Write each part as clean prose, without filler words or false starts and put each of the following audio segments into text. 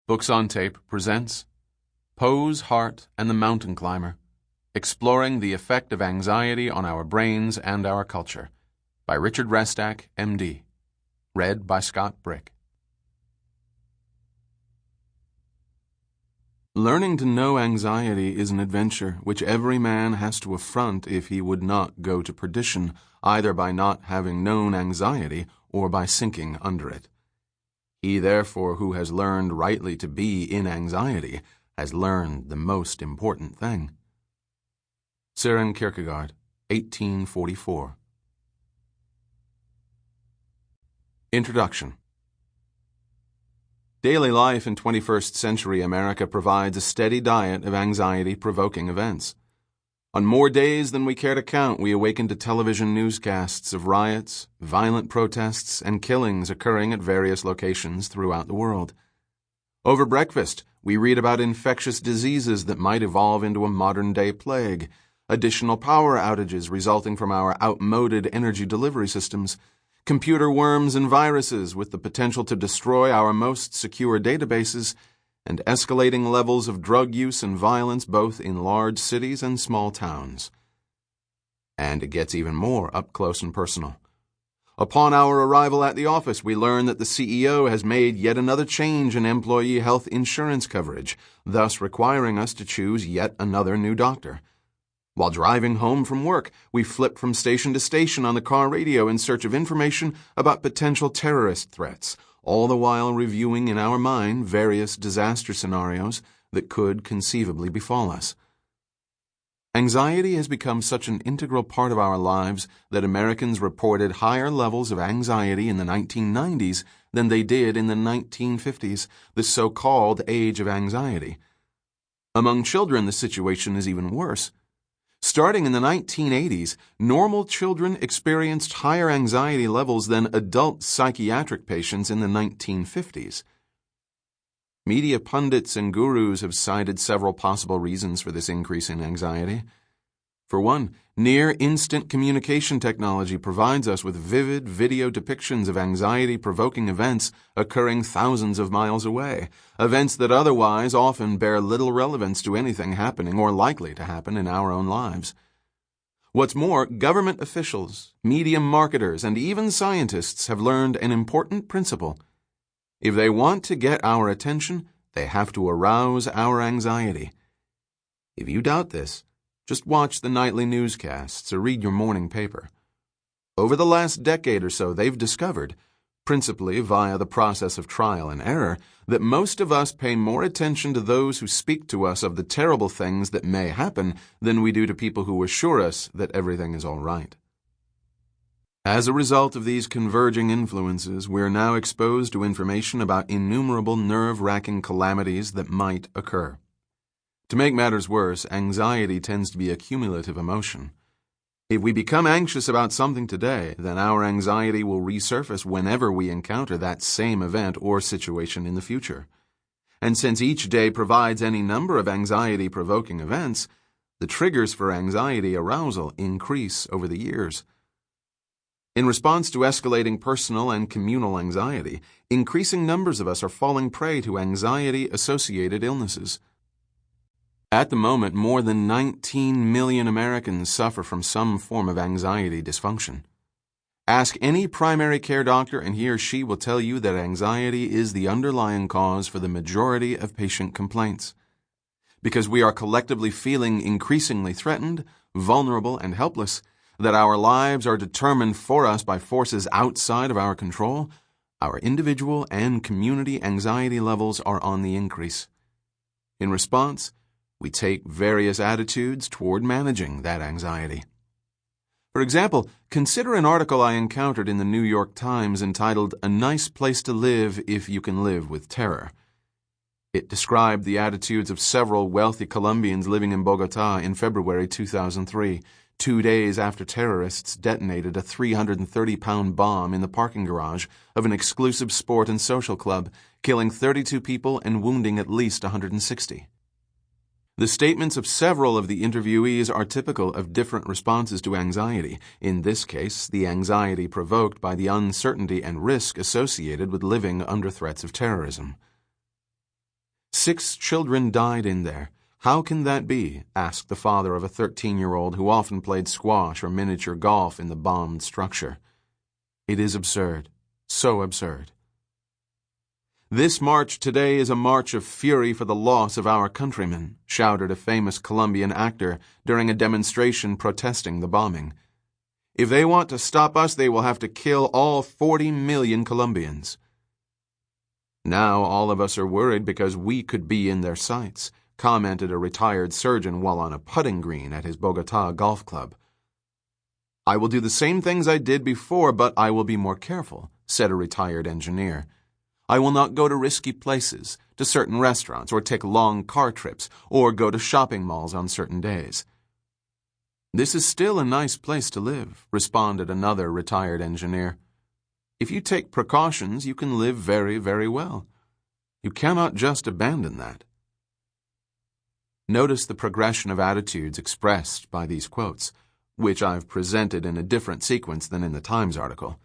Books on Tape presents Poe's Heart and the Mountain Climber, Exploring the Effect of Anxiety on Our Brains and Our Culture, by Richard Restak, M.D., read by Scott Brick. Learning to know anxiety is an adventure which every man has to affront if he would not go to perdition, either by not having known anxiety or by sinking under it. He, therefore, who has learned rightly to be in anxiety, has learned the most important thing. Søren Kierkegaard, 1844. Introduction. Daily life in 21st century America provides a steady diet of anxiety-provoking events. On more days than we care to count, we awaken to television newscasts of riots, violent protests, and killings occurring at various locations throughout the world. Over breakfast, we read about infectious diseases that might evolve into a modern-day plague, additional power outages resulting from our outmoded energy delivery systems, computer worms and viruses with the potential to destroy our most secure databases, and escalating levels of drug use and violence both in large cities and small towns. And it gets even more up close and personal. Upon our arrival at the office, we learn that the CEO has made yet another change in employee health insurance coverage, thus requiring us to choose yet another new doctor. While driving home from work, we flip from station to station on the car radio in search of information about potential terrorist threats, all the while reviewing in our mind various disaster scenarios that could conceivably befall us. Anxiety has become such an integral part of our lives that Americans reported higher levels of anxiety in the 1990s than they did in the 1950s, the so-called age of anxiety. Among children, the situation is even worse. Starting in the 1980s, normal children experienced higher anxiety levels than adult psychiatric patients in the 1950s. Media pundits and gurus have cited several possible reasons for this increase in anxiety. For one, near-instant communication technology provides us with vivid video depictions of anxiety-provoking events occurring thousands of miles away, events that otherwise often bear little relevance to anything happening or likely to happen in our own lives. What's more, government officials, media marketers, and even scientists have learned an important principle. If they want to get our attention, they have to arouse our anxiety. If you doubt this, just watch the nightly newscasts or read your morning paper. Over the last decade or so, they've discovered, principally via the process of trial and error, that most of us pay more attention to those who speak to us of the terrible things that may happen than we do to people who assure us that everything is all right. As a result of these converging influences, we are now exposed to information about innumerable nerve-wracking calamities that might occur. To make matters worse, anxiety tends to be a cumulative emotion. If we become anxious about something today, then our anxiety will resurface whenever we encounter that same event or situation in the future. And since each day provides any number of anxiety-provoking events, the triggers for anxiety arousal increase over the years. In response to escalating personal and communal anxiety, increasing numbers of us are falling prey to anxiety-associated illnesses. At the moment, more than 19 million Americans suffer from some form of anxiety dysfunction. Ask any primary care doctor and he or she will tell you that anxiety is the underlying cause for the majority of patient complaints. Because we are collectively feeling increasingly threatened, vulnerable, and helpless, that our lives are determined for us by forces outside of our control, our individual and community anxiety levels are on the increase. In response, we take various attitudes toward managing that anxiety. For example, consider an article I encountered in the New York Times entitled "A Nice Place to Live If You Can Live with Terror." It described the attitudes of several wealthy Colombians living in Bogotá in February 2003, 2 days after terrorists detonated a 330-pound bomb in the parking garage of an exclusive sport and social club, killing 32 people and wounding at least 160. The statements of several of the interviewees are typical of different responses to anxiety, in this case, the anxiety provoked by the uncertainty and risk associated with living under threats of terrorism. 6 children died in there. How can that be? Asked the father of a 13-year-old who often played squash or miniature golf in the bombed structure. It is absurd. So absurd. This march today is a march of fury for the loss of our countrymen, shouted a famous Colombian actor during a demonstration protesting the bombing. If they want to stop us, they will have to kill all 40 million Colombians. Now all of us are worried because we could be in their sights, commented a retired surgeon while on a putting green at his Bogotá golf club. I will do the same things I did before, but I will be more careful, said a retired engineer. I will not go to risky places, to certain restaurants, or take long car trips, or go to shopping malls on certain days. This is still a nice place to live, responded another retired engineer. If you take precautions, you can live very, very well. You cannot just abandon that. Notice the progression of attitudes expressed by these quotes, which I've presented in a different sequence than in the Times article.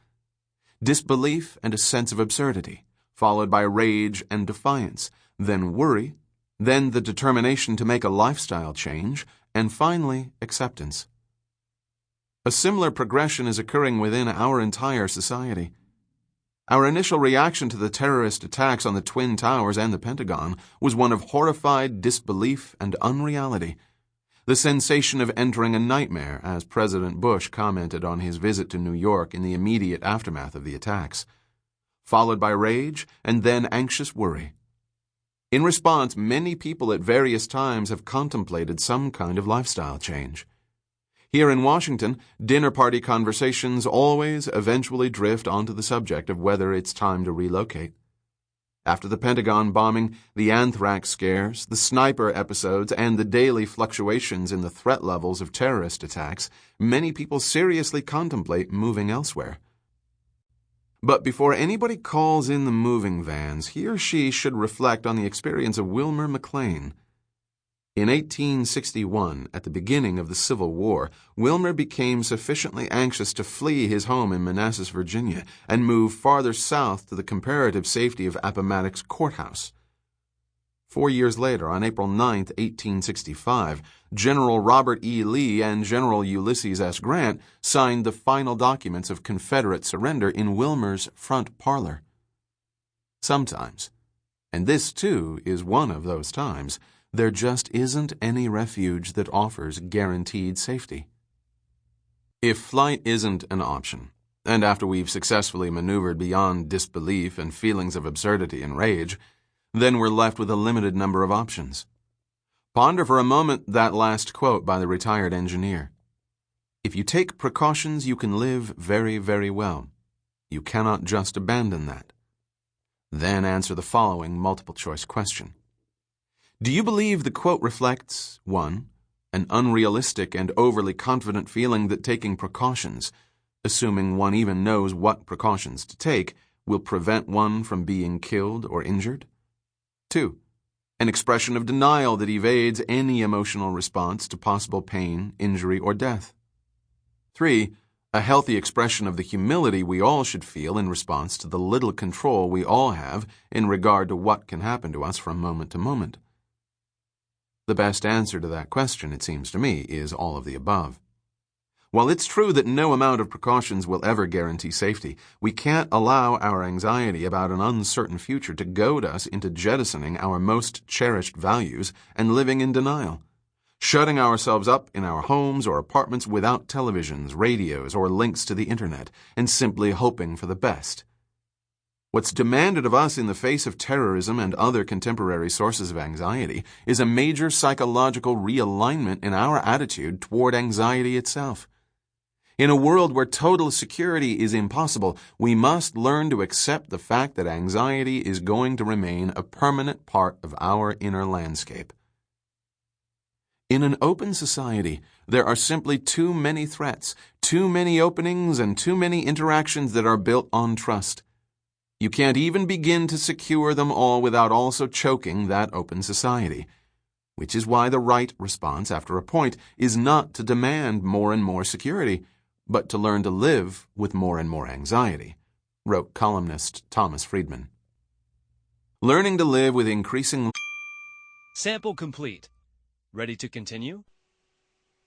Disbelief and a sense of absurdity, followed by rage and defiance, then worry, then the determination to make a lifestyle change, and finally, acceptance. A similar progression is occurring within our entire society. Our initial reaction to the terrorist attacks on the Twin Towers and the Pentagon was one of horrified disbelief and unreality. The sensation of entering a nightmare, as President Bush commented on his visit to New York in the immediate aftermath of the attacks, followed by rage and then anxious worry. In response, many people at various times have contemplated some kind of lifestyle change. Here in Washington, dinner party conversations always eventually drift onto the subject of whether it's time to relocate. After the Pentagon bombing, the anthrax scares, the sniper episodes, and the daily fluctuations in the threat levels of terrorist attacks, many people seriously contemplate moving elsewhere. But before anybody calls in the moving vans, he or she should reflect on the experience of Wilmer McLean. In 1861, at the beginning of the Civil War, Wilmer became sufficiently anxious to flee his home in Manassas, Virginia, and move farther south to the comparative safety of Appomattox Courthouse. 4 years later, on April 9, 1865, General Robert E. Lee and General Ulysses S. Grant signed the final documents of Confederate surrender in Wilmer's front parlor. Sometimes, and this too is one of those times, there just isn't any refuge that offers guaranteed safety. If flight isn't an option, and after we've successfully maneuvered beyond disbelief and feelings of absurdity and rage, then we're left with a limited number of options. Ponder for a moment that last quote by the retired engineer. If you take precautions, you can live very, very well. You cannot just abandon that. Then answer the following multiple-choice question. Do you believe the quote reflects 1. An unrealistic and overly confident feeling that taking precautions, assuming one even knows what precautions to take, will prevent one from being killed or injured? 2. An expression of denial that evades any emotional response to possible pain, injury, or death. 3. A healthy expression of the humility we all should feel in response to the little control we all have in regard to what can happen to us from moment to moment. The best answer to that question, it seems to me, is all of the above. While it's true that no amount of precautions will ever guarantee safety, we can't allow our anxiety about an uncertain future to goad us into jettisoning our most cherished values and living in denial, shutting ourselves up in our homes or apartments without televisions, radios, or links to the internet, and simply hoping for the best. What's demanded of us in the face of terrorism and other contemporary sources of anxiety is a major psychological realignment in our attitude toward anxiety itself. In a world where total security is impossible, we must learn to accept the fact that anxiety is going to remain a permanent part of our inner landscape. In an open society, there are simply too many threats, too many openings, and too many interactions that are built on trust. You can't even begin to secure them all without also choking that open society, which is why the right response after a point is not to demand more and more security, but to learn to live with more and more anxiety, wrote columnist Thomas Friedman. Learning to live with increasing Sample complete. Ready to continue?